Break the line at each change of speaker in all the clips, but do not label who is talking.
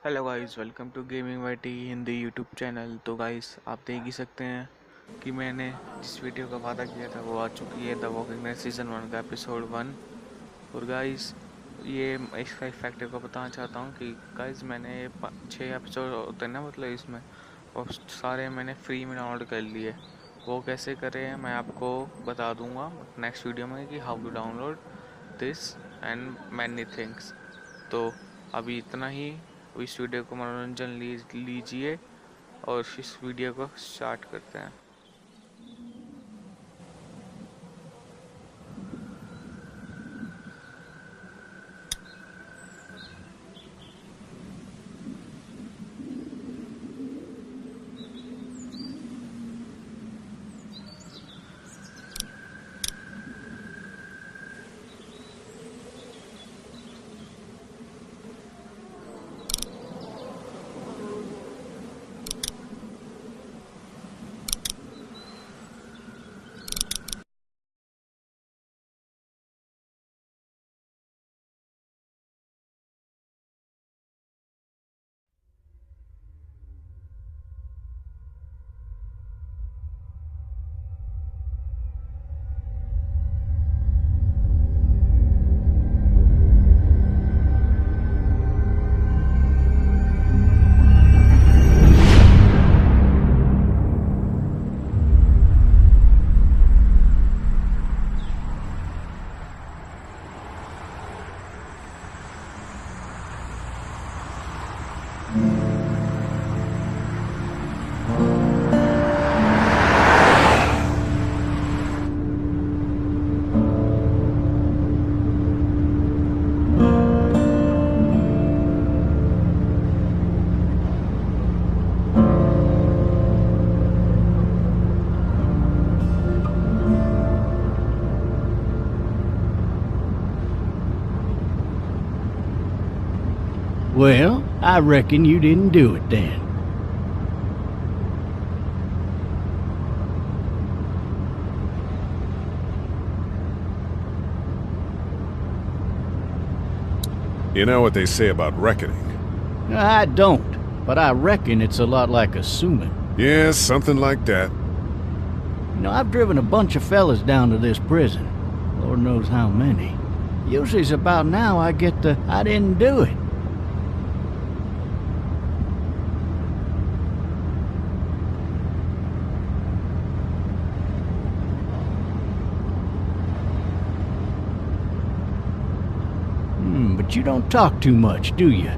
Hello guys, welcome to gaming YT Hindi YouTube channel. तो guys, आप देख ही सकते हैं कि मैंने जिस वीडियो का वादा किया था वो आ चुकी है, द वॉकिंग डेड सीज़न 1 का एपिसोड 1। और गाइस, ये इसका फैक्टर को बताना चाहता हूँ कि गाइस मैंने ये 6 एपिसोड होते हैं ना, मतलब इसमें वो सारे मैंने फ्री में डाउनलोड कर लिए। वो कैसे करें मैं आपको बता दूंगा नेक्स्ट वीडियो में कि how to download this and many things. तो अभी इतना ही। इस वीडियो को मनोरंजन लीजिए और इस वीडियो को स्टार्ट करते हैं।
Well, I reckon you didn't do it then.
You know what they say about reckoning?
I don't, but I reckon it's a lot like assuming.
Yeah, something like that.
You know, I've driven a bunch of fellas down to this prison. Lord knows how many. Usually it's about now I get the, I didn't do it. But you don't talk too much, do you?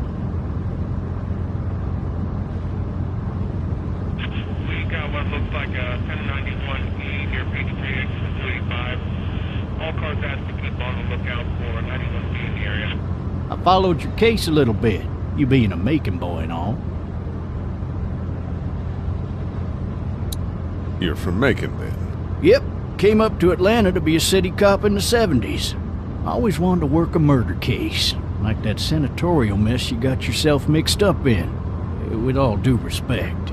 We got what looks like a 1091E near page 3X285. All cars asked to keep on the lookout for 91B in the area.
I followed your case a little bit, you being a Macon boy and all.
You're from Macon, then?
Yep, came up to Atlanta to be a city cop in the 70s. I always wanted to work a murder case, like that senatorial mess you got yourself mixed up in. With all due respect.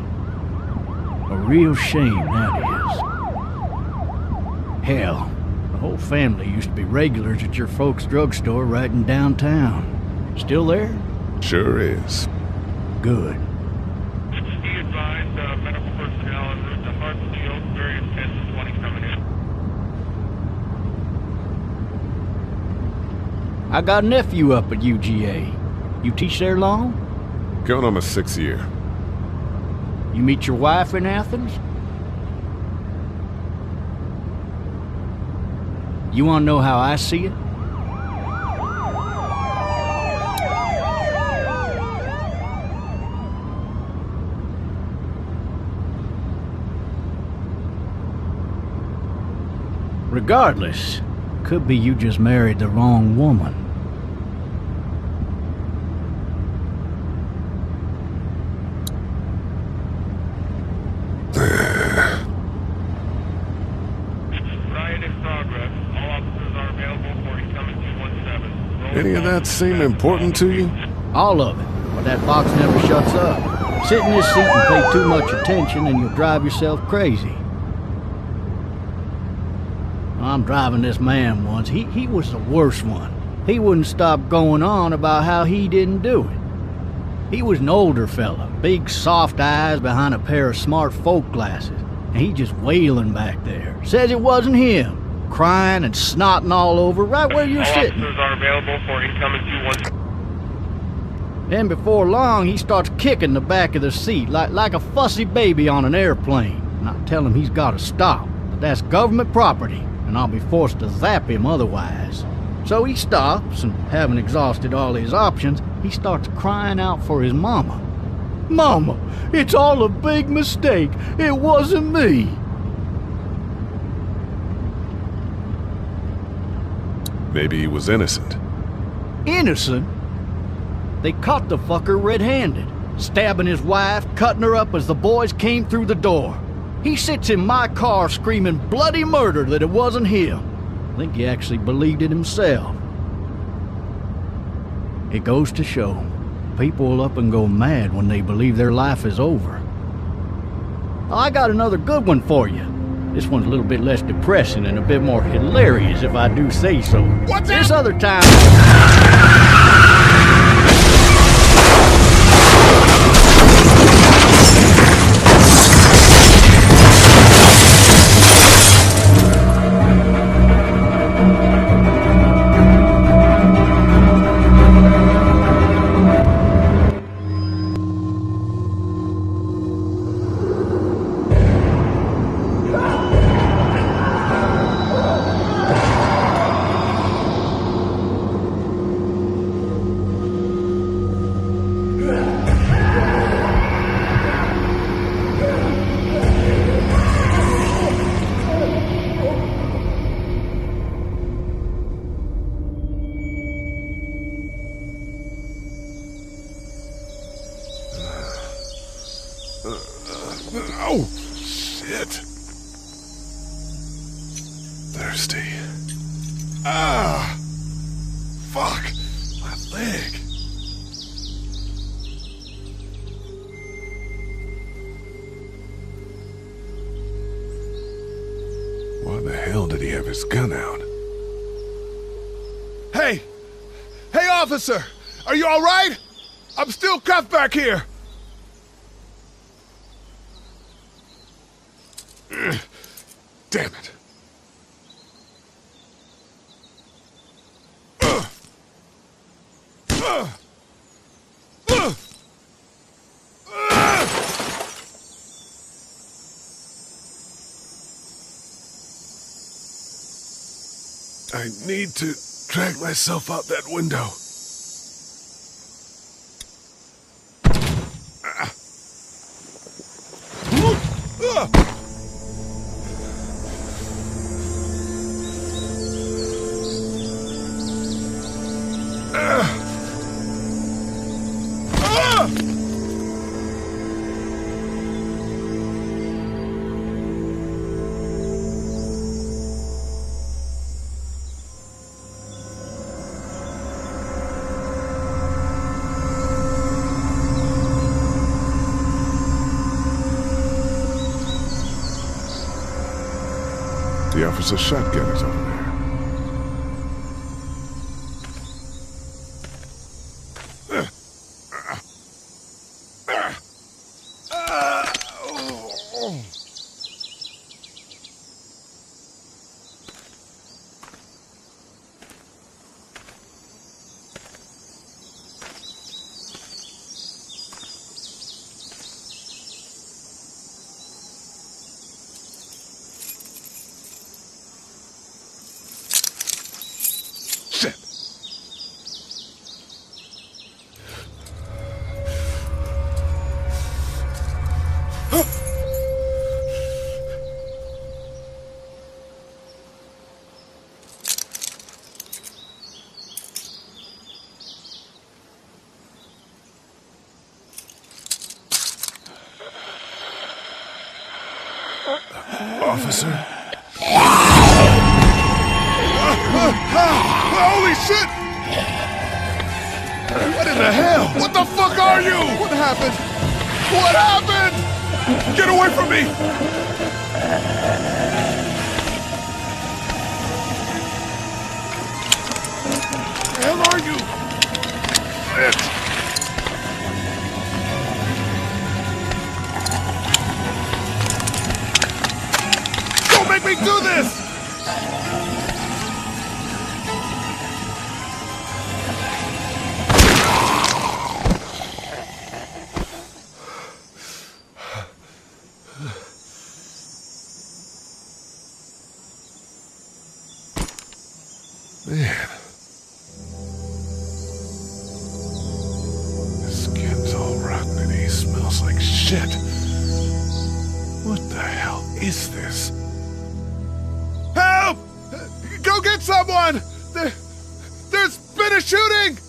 A real shame, that is. Hell, the whole family used to be regulars at your folks' drugstore right in downtown. Still there?
Sure is.
Good.
Be advised, medical personnel en route to Hartsfield, various 10 to 20 coming in.
I got a nephew up at UGA. You teach there long?
Going on my 6th year.
You meet your wife in Athens? You want to know how I see it? Regardless, could be you just married the wrong woman.
Riot in progress. All officers are available for incoming 217.
Any of that seem important to you?
All of it, but that box never shuts up. Sit in this seat and pay too much attention and you'll drive yourself crazy. I'm driving this man once. He was the worst one. He wouldn't stop going on about how he didn't do it. He was an older fella, big soft eyes behind a pair of smart folk glasses, and he just wailing back there. Says it wasn't him, crying and snotting all over right where you're
All
sitting.
officers are available for incoming 2-1.
Then before long, he starts kicking the back of the seat like a fussy baby on an airplane. And I tell him he's got to stop, but that's government property, and I'll be forced to zap him otherwise. So he stops, and having exhausted all his options, he starts crying out for his mama. "Mama, it's all a big mistake. It wasn't me."
Maybe he was innocent.
Innocent? They caught the fucker red-handed, stabbing his wife, cutting her up as the boys came through the door. He sits in my car screaming bloody murder that it wasn't him. I think he actually believed it himself. It goes to show, people will up and go mad when they believe their life is over. I got another good one for you. This one's a little bit less depressing and a bit more hilarious, if I do say so.
What's
This
that?
other time...
Oh, shit. Thirsty. Ah! Fuck! My leg. Why the hell did he have his gun out?
Hey! Hey, officer! Are you alright? I'm still cuffed back here! Damn it.
I need to drag myself out that window. The officer's shotgun is over there. Shit! Officer?
Holy shit! What in the hell? What the fuck are you? What happened? What happened?
Get away from me!
Where the hell are you?
Shit!
we do this?
Man. His skin's all rotten and he smells like shit. What the hell is this?
Help! Go get someone! There's been a shooting!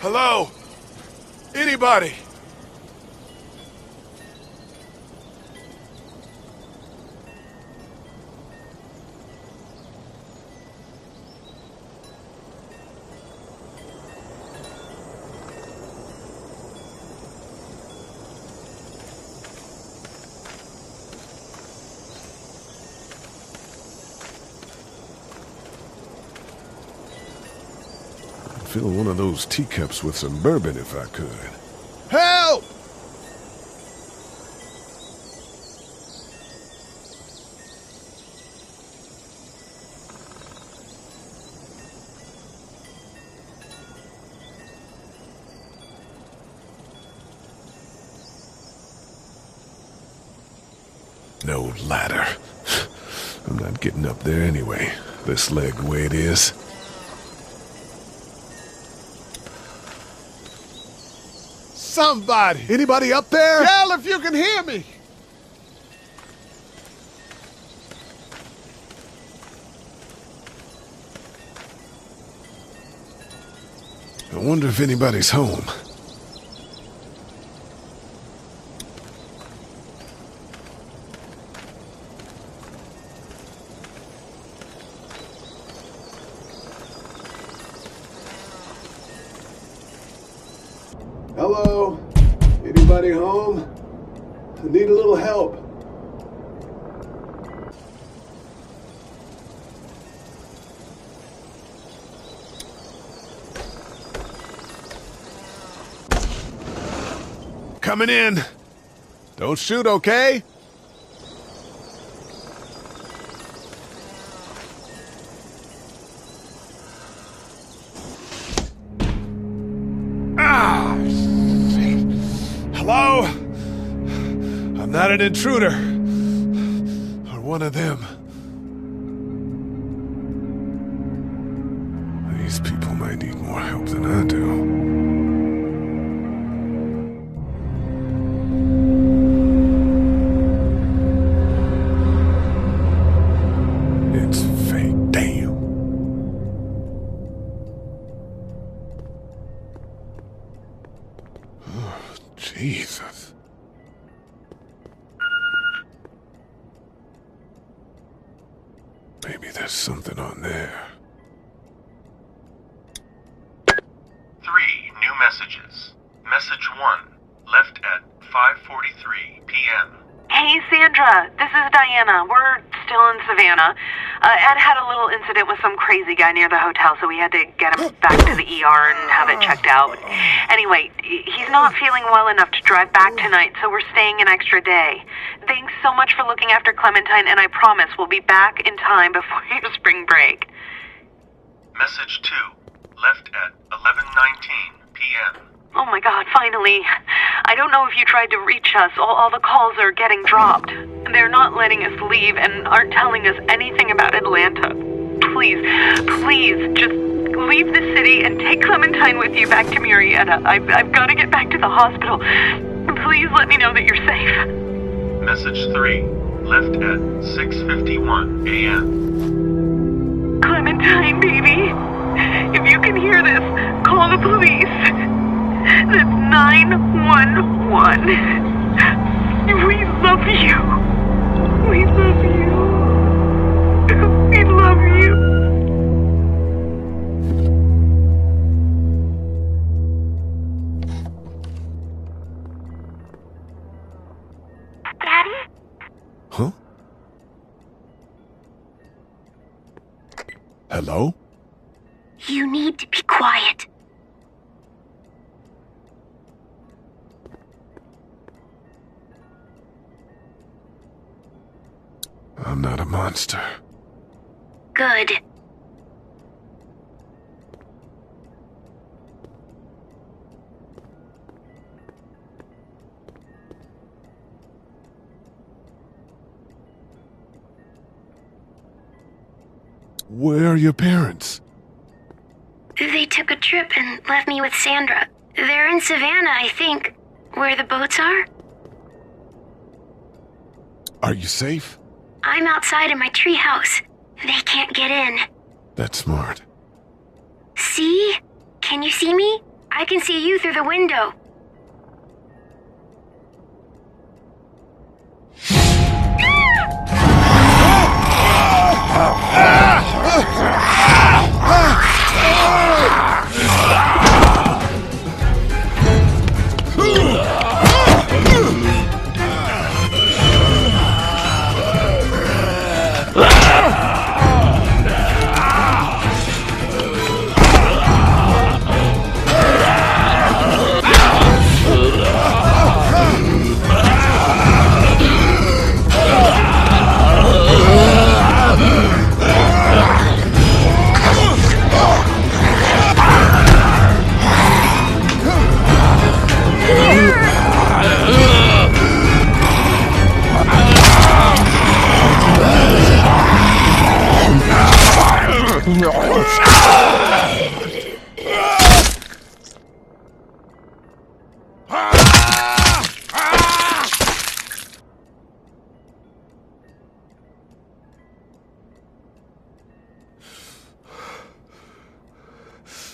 Hello? Anybody? Fill one of those teacups with some bourbon if I could.
Help!
No ladder. I'm not getting up there anyway. This leg the way it is.
Somebody!
Anybody up there?
Yell if you can hear me!
I wonder if anybody's home.
Hello? Anybody home? I need a little help.
Coming in. Don't shoot, okay? Ah! Shit. Hello? I'm not an intruder. Or one of them. These people might need more help than I do. It's fake. Damn. Oh, Jesus. Maybe there's something on there.
messages. Message 1, left at 5:43 p.m.
Hey, Sandra. This is Diana. We're still in Savannah. Ed had a little incident with some crazy guy near the hotel, so we had to get him back to the ER and have it checked out. Anyway, he's not feeling well enough to drive back tonight, so we're staying an extra day. Thanks so much for looking after Clementine, and I promise we'll be back in time before your spring break.
Message 2, left at 11:19 p.m.
Oh my God, finally. I don't know if you tried to reach us. All the calls are getting dropped. They're not letting us leave and aren't telling us anything about Atlanta. Please, just leave the city and take Clementine with you back to Murrieta. I've got to get back to the hospital. Please let me know that you're safe.
Message 3, left at 6:51 a.m.
Clementine, baby. If you can hear this, call the police. That's 911. We love you. We love you. We love you. Daddy?
Huh? Hello?
You need to be quiet.
I'm not a monster.
Good.
Where are your parents?
They took a trip and left me with Sandra. They're in Savannah, I think, where the boats are.
Are you safe?
I'm outside in my treehouse. They can't get in.
That's smart.
See? Can you see me? I can see you through the window.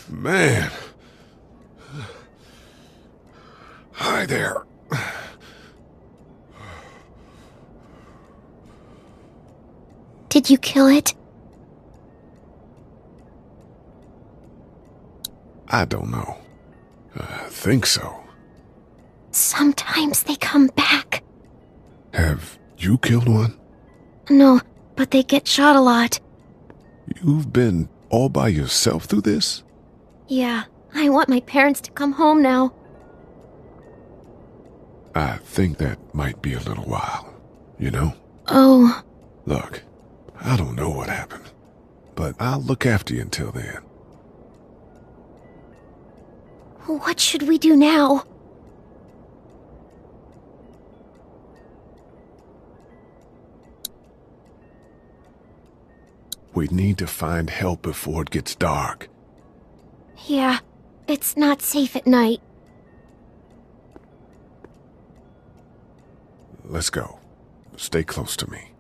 Man. Hi there.
Did you kill it?
I don't know. I think so.
Sometimes they come back.
Have you killed one?
No, but they get shot a lot.
You've been all by yourself through this?
Yeah, I want my parents to come home now.
I think that might be a little while, you know?
Oh.
Look, I don't know what happened, but I'll look after you until then.
What should we do now?
We need to find help before it gets dark.
Yeah, it's not safe at night.
Let's go. Stay close to me.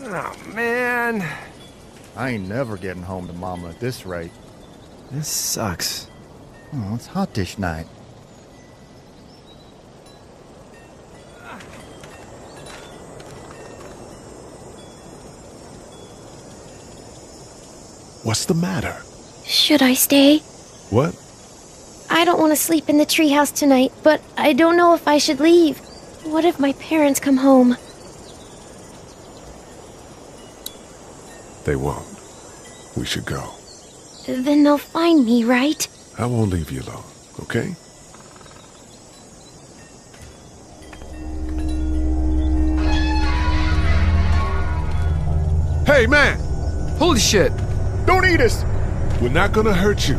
Oh, man.
I ain't never getting home to Mama at this rate.
This sucks.
Oh, it's hot dish night.
What's the matter?
Should I stay?
What?
I don't want to sleep in the treehouse tonight, but I don't know if I should leave. What if my parents come home?
They won't. We should go.
Then they'll find me, right?
I won't leave you alone, okay? Hey, man!
Holy shit!
Don't eat us!
We're not gonna hurt you.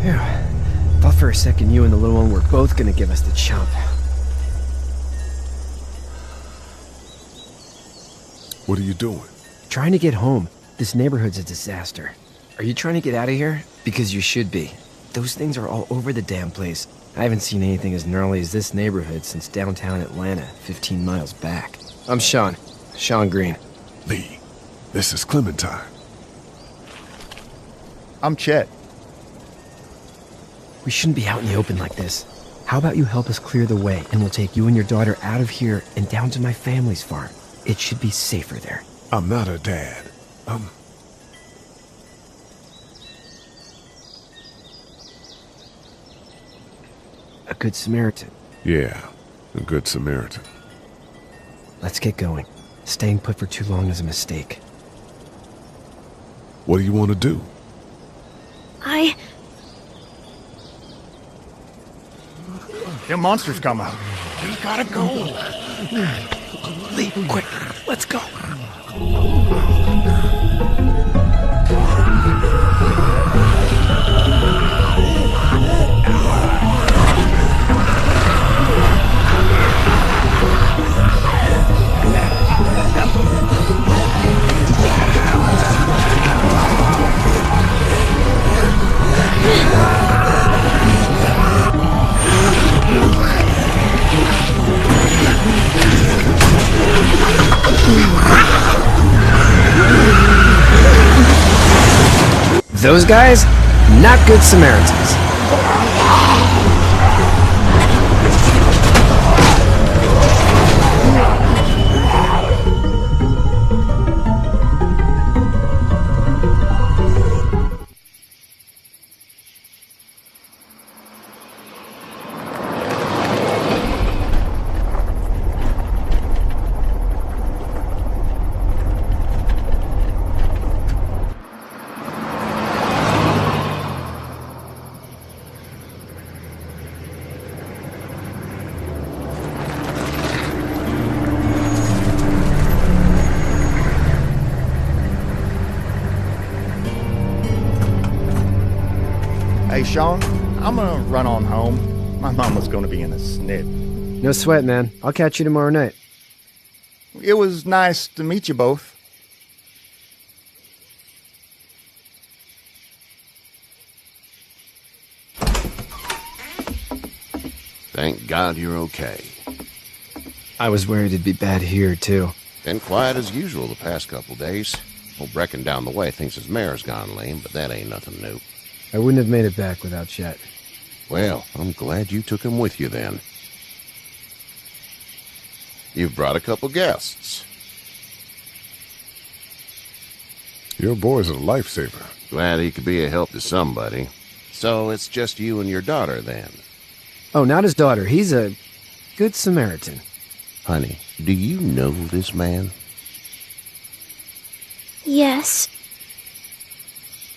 Yeah. Thought for a second you and the little one were both gonna give us the chomp.
What are you doing?
Trying to get home. This neighborhood's a disaster. Are you trying to get out of here? Because you should be. Those things are all over the damn place. I haven't seen anything as gnarly as this neighborhood since downtown Atlanta, 15 miles back. I'm Sean. Sean Green.
Lee, this is Clementine.
I'm Chet.
We shouldn't be out in the open like this. How about you help us clear the way, and we'll take you and your daughter out of here and down to my family's farm. It should be safer there.
I'm not her dad.
A good Samaritan.
Yeah, a good Samaritan.
Let's get going. Staying put for too long is a mistake.
What do you want to do?
Them monsters come out.
We gotta go.
Lee, quick, let's go. Those guys, not good Samaritans.
Hey, Sean, I'm gonna run on home. My mama's gonna be in a snit.
No sweat, man. I'll catch you tomorrow night.
It was nice to meet you both.
Thank God you're okay.
I was worried it'd be bad here, too.
Been quiet as usual the past couple days. Old Brecken down the way thinks his mare's gone lame, but that ain't nothing new.
I wouldn't have made it back without Chet.
Well, I'm glad you took him with you then. You've brought a couple guests.
Your boy's a lifesaver.
Glad he could be a help to somebody. So it's just you and your daughter then?
Oh, not his daughter. He's a good Samaritan.
Honey, do you know this man?
Yes.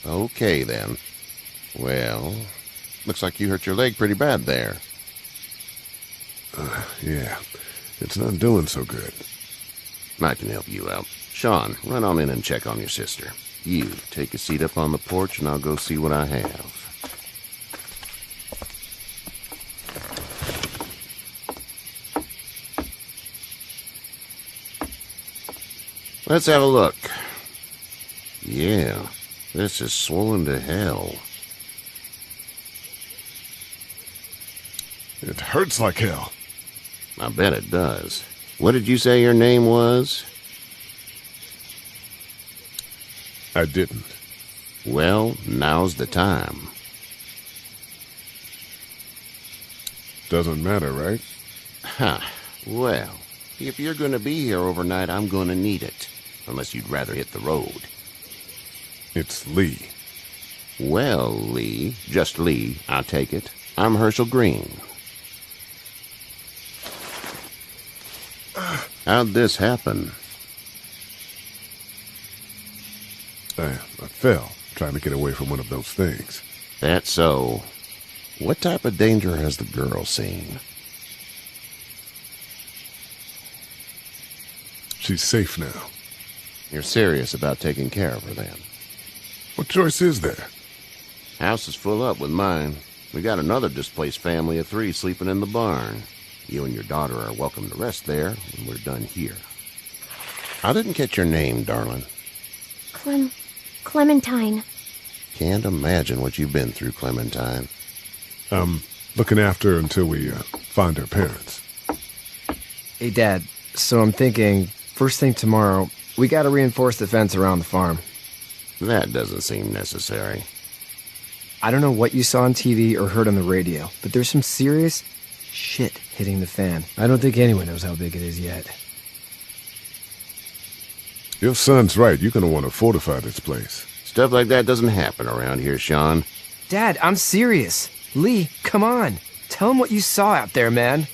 Okay then. Well, looks like you hurt your leg pretty bad there.
Yeah, it's not doing so good.
I can help you out. Sean, run on in and check on your sister. You, take a seat up on the porch and I'll go see what I have. Let's have a look. Yeah, this is swollen to hell.
It hurts like hell.
I bet it does. What did you say your name was?
I didn't.
Well, now's the time.
Doesn't matter, right?
Huh. Well, if you're gonna be here overnight, I'm gonna need it. Unless you'd rather hit the road.
It's Lee.
Well, Lee, just Lee, I'll take it. I'm Herschel Green. How'd this happen?
I fell, trying to get away from one of those things.
That's so. What type of danger has the girl seen?
She's safe now.
You're serious about taking care of her, then?
What choice is there?
House is full up with mine. We got another displaced family of 3 sleeping in the barn. You and your daughter are welcome to rest there when we're done here. I didn't catch your name, darling.
Clementine.
Can't imagine what you've been through, Clementine.
Looking after her until we find her parents.
Hey, Dad, so I'm thinking, first thing tomorrow, we gotta reinforce the fence around the farm.
That doesn't seem necessary.
I don't know what you saw on TV or heard on the radio, but there's some serious shit hitting the fan. I don't think anyone knows how big it is yet.
Your son's right. You're gonna want to fortify this place.
Stuff like that doesn't happen around here, Sean.
Dad, I'm serious. Lee, come on. Tell him what you saw out there, man.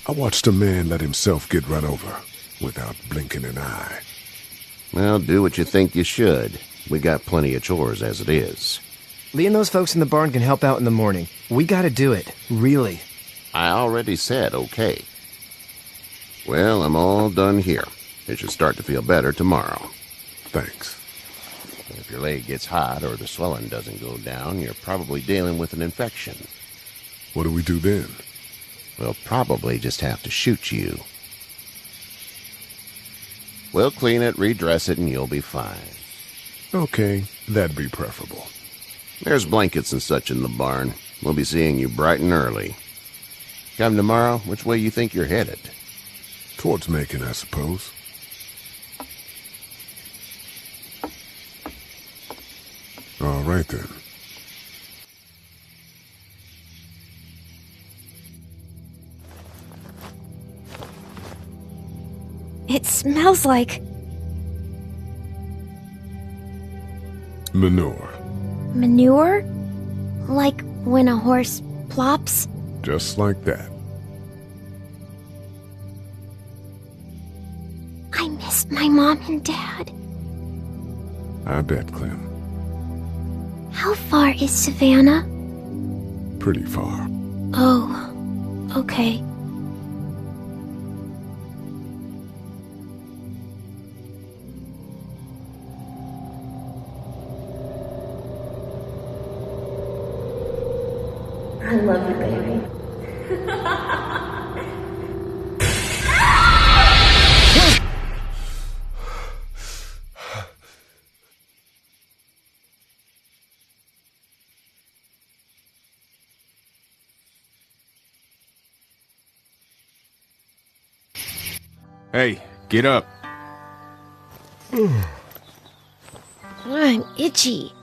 I watched a man let himself get run over without blinking an eye.
Well, do what you think you should. We got plenty of chores as it is.
Lee and those folks in the barn can help out in the morning. We gotta do it. Really.
I already said okay. Well, I'm all done here. It should start to feel better tomorrow.
Thanks.
If your leg gets hot or the swelling doesn't go down, you're probably dealing with an infection.
What do we do then?
We'll probably just have to shoot you. We'll clean it, redress it, and you'll be fine.
Okay, that'd be preferable.
There's blankets and such in the barn. We'll be seeing you bright and early. Come tomorrow, which way you think you're headed?
Towards Macon, I suppose. All right, then.
It smells like
Manure.
manure? Like when a horse plops?
Just like that.
I miss my mom and dad.
I bet, Clem.
How far is Savannah?
Pretty far.
Oh, okay.
I love you, baby.
Hey, get up.
I'm itchy.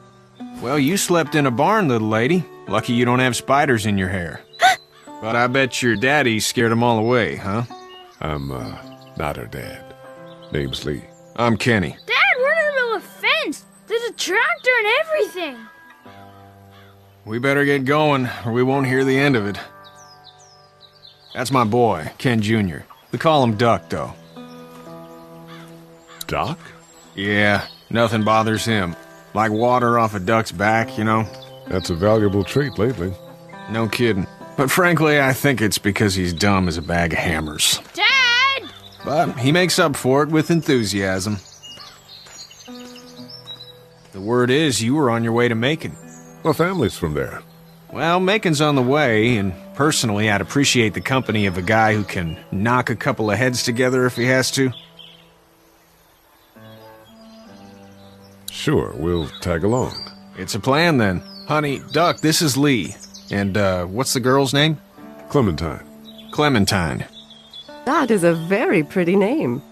Well, you slept in a barn, little lady. Lucky you don't have spiders in your hair. But I bet your daddy scared them all away, huh?
I'm, not her dad. Name's Lee.
I'm Kenny.
Dad, we're in the middle of a fence. There's a tractor and everything.
We better get going, or we won't hear the end of it. That's my boy, Ken Jr. We call him Duck, though.
Doc?
Yeah, nothing bothers him. Like water off a duck's back, you know?
That's a valuable trait lately.
No kidding. But frankly, I think it's because he's dumb as a bag of hammers.
Dad!
But he makes up for it with enthusiasm. The word is you were on your way to Macon.
My family's from there.
Well, Macon's on the way, and personally, I'd appreciate the company of a guy who can knock a couple of heads together if he has to.
Sure, we'll tag along.
It's a plan, then. Honey, Duck, this is Lee. And, what's the girl's name?
Clementine.
Clementine.
That is a very pretty name.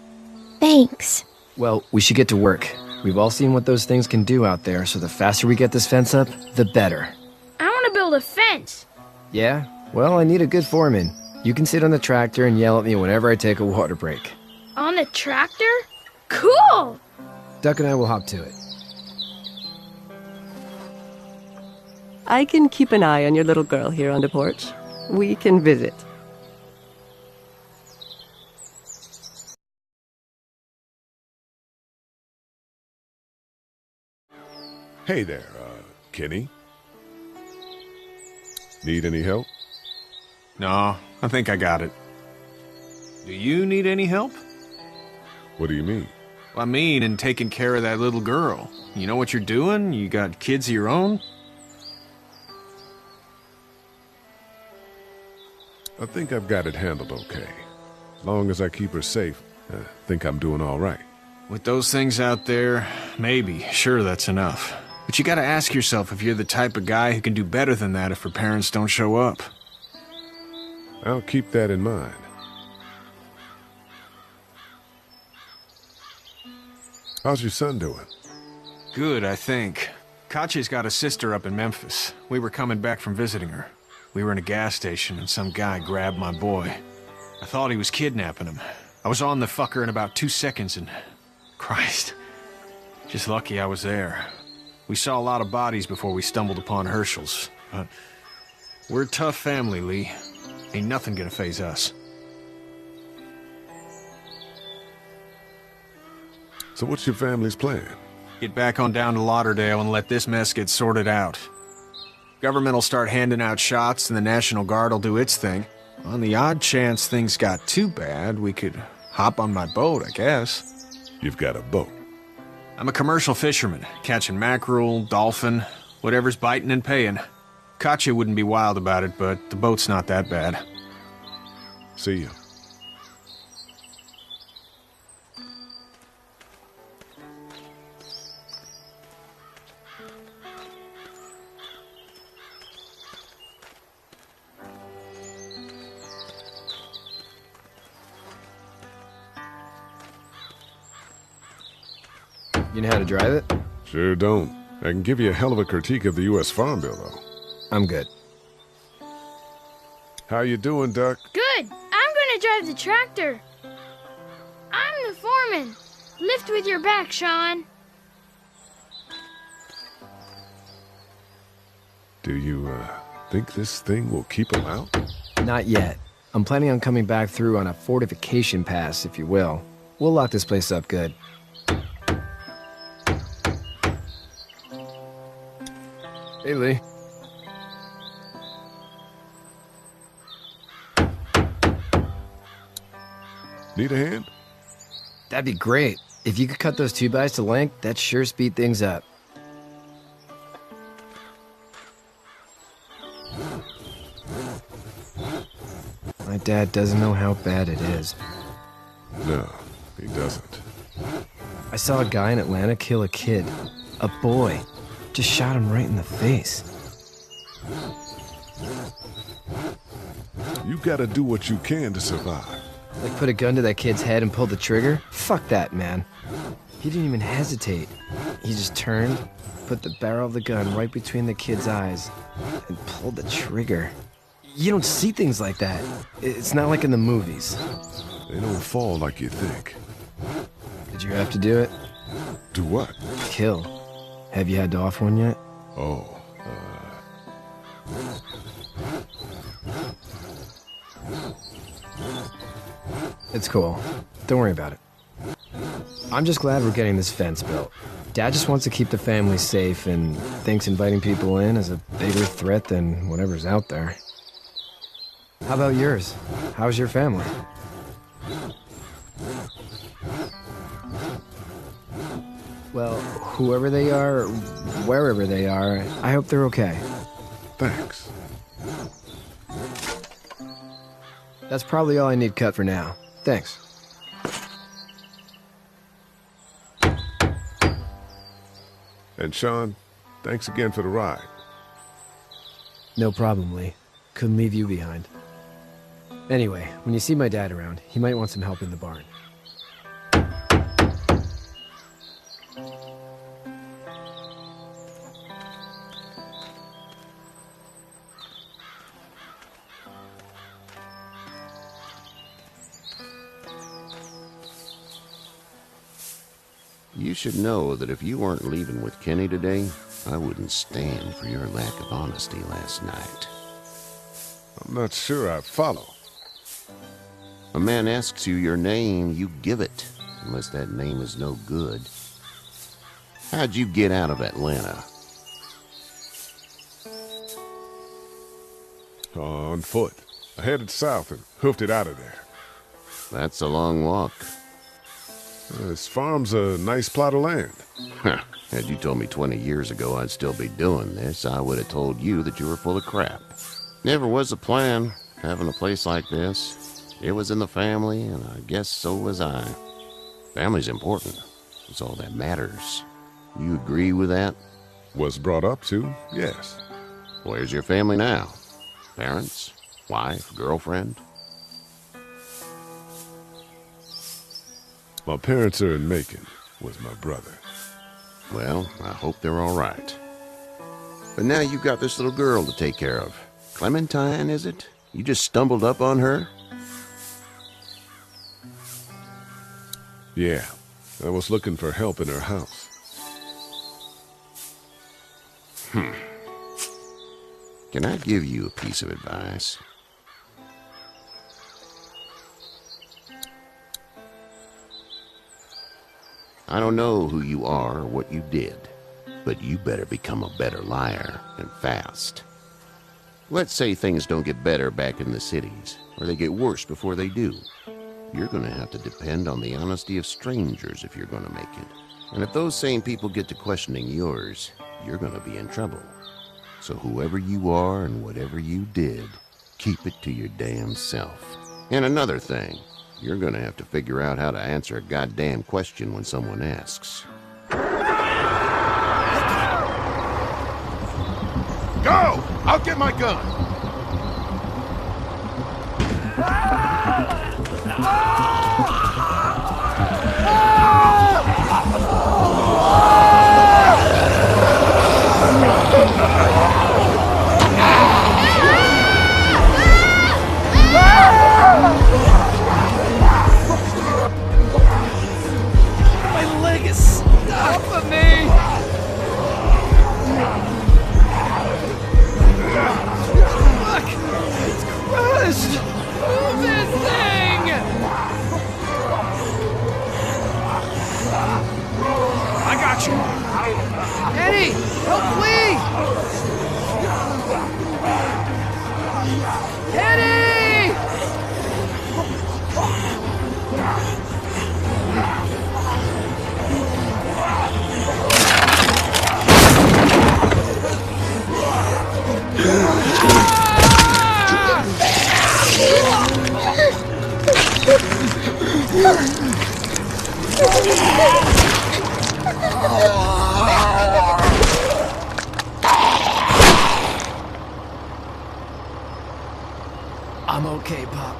Thanks.
Well, we should get to work. We've all seen what those things can do out there, so the faster we get this fence up, the better.
I want to build a fence.
Yeah? Well, I need a good foreman. You can sit on the tractor and yell at me whenever I take a water break.
On the tractor? Cool!
Duck and I will hop to it.
I can keep an eye on your little girl here on the porch. We can visit.
Hey there, Kenny. Need any help?
No, I think I got it. Do you need any help?
What do you mean?
I mean, in taking care of that little girl. You know what you're doing? You got kids of your own?
I think I've got it handled okay. As long as I keep her safe, I think I'm doing all right.
With those things out there, maybe. Sure, that's enough. But you gotta ask yourself if you're the type of guy who can do better than that if her parents don't show up.
I'll keep that in mind. How's your son doing?
Good, I think. Katya's got a sister up in Memphis. We were coming back from visiting her. We were in a gas station and some guy grabbed my boy. I thought he was kidnapping him. I was on the fucker in about 2 seconds and... Christ. Just lucky I was there. We saw a lot of bodies before we stumbled upon Herschel's. But we're a tough family, Lee. Ain't nothing gonna faze us.
So what's your family's plan?
Get back on down to Lauderdale and let this mess get sorted out. Government will start handing out shots and the National Guard will do its thing. On the odd chance things got too bad, we could hop on my boat, I guess.
You've got a boat?
I'm a commercial fisherman, catching mackerel, dolphin, whatever's biting and paying. Katya wouldn't be wild about it, but the boat's not that bad.
See you.
You know how to drive it?
Sure don't. I can give you a hell of a critique of the U.S. Farm Bill, though.
I'm good.
How you doing, Duck?
Good. I'm gonna drive the tractor. I'm the foreman. Lift with your back, Sean.
Do you, think this thing will keep him out?
Not yet. I'm planning on coming back through on a fortification pass, if you will. We'll lock this place up good. Hey, Lee.
Need a hand?
That'd be great. If you could cut those 2x to length, that'd sure speed things up. My dad doesn't know how bad it is.
No, he doesn't.
I saw a guy in Atlanta kill a kid. A boy. Just shot him right in the face.
You gotta do what you can to survive.
Like put a gun to that kid's head and pull the trigger? Fuck that, man. He didn't even hesitate. He just turned, put the barrel of the gun right between the kid's eyes, and pulled the trigger. You don't see things like that. It's not like in the movies.
They don't fall like you think.
Did you have to do it?
Do what?
Kill. Have you had to off one yet?
Oh,
It's cool. Don't worry about it. I'm just glad we're getting this fence built. Dad just wants to keep the family safe and thinks inviting people in is a bigger threat than whatever's out there. How about yours? How's your family? Well, whoever they are, wherever they are, I hope they're okay.
Thanks.
That's probably all I need cut for now. Thanks.
And Sean, thanks again for the ride.
No problem, Lee. Couldn't leave you behind. Anyway, when you see my dad around, he might want some help in the barn.
You should know that if you weren't leaving with Kenny today, I wouldn't stand for your lack of honesty last night.
I'm not sure I follow.
A man asks you your name, you give it, unless that name is no good. How'd you get out of Atlanta?
On foot. I headed south and hoofed it out of there.
That's a long walk.
This farm's a nice plot of land.
Had you told me 20 years ago I'd still be doing this, I would have told you that you were full of crap. Never was a plan, having a place like this. It was in the family, and I guess so was I. Family's important. It's all that matters. You agree with that?
Was brought up to, yes.
Where's your family now? Parents? Wife? Girlfriend?
My parents are in Macon, was my brother.
Well, I hope they're all right. But now you've got this little girl to take care of. Clementine, is it? You just stumbled up on her?
Yeah, I was looking for help in her house.
Can I give you a piece of advice? I don't know who you are or what you did, but you better become a better liar, and fast. Let's say things don't get better back in the cities, or they get worse before they do. You're gonna have to depend on the honesty of strangers if you're gonna make it. And if those same people get to questioning yours, you're gonna be in trouble. So whoever you are and whatever you did, keep it to your damn self. And another thing, you're gonna have to figure out how to answer a goddamn question when someone asks.
Go! I'll get my gun!
My leg is stuck for me! Look! It's crushed! Move this thing! I got you! Eddie! Help Lee! Eddie! I'm okay, Pop.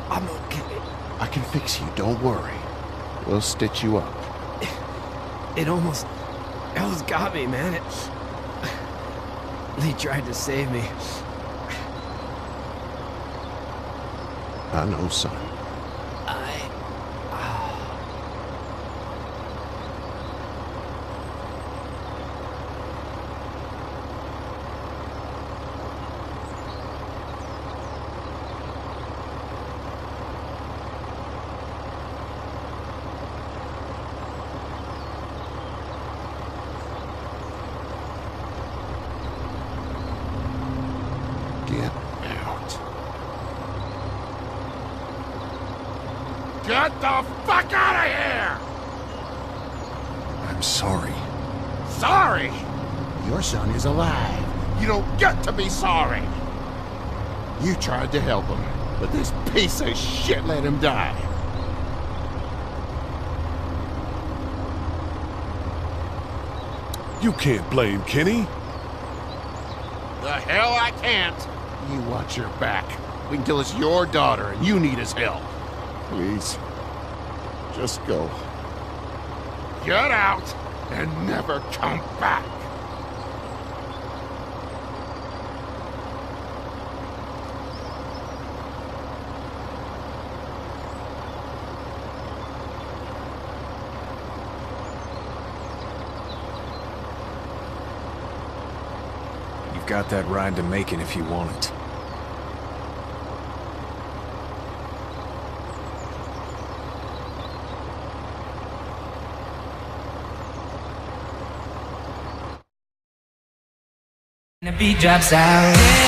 I'm okay.
I can fix you, don't worry. We'll stitch you up.
It almost got me, man. Lee tried to save me.
I know, son. Get out.
Get the fuck out of here!
I'm sorry.
Sorry? Your son is alive. You don't get to be sorry. You tried to help him, but this piece of shit let him die.
You can't blame Kenny.
The hell I can't. You watch your back. Wait until it's your daughter and you need his help.
Please. Just go.
Get out! and never come back.
You've got that ride to Macon if you want it.
The beat drops out.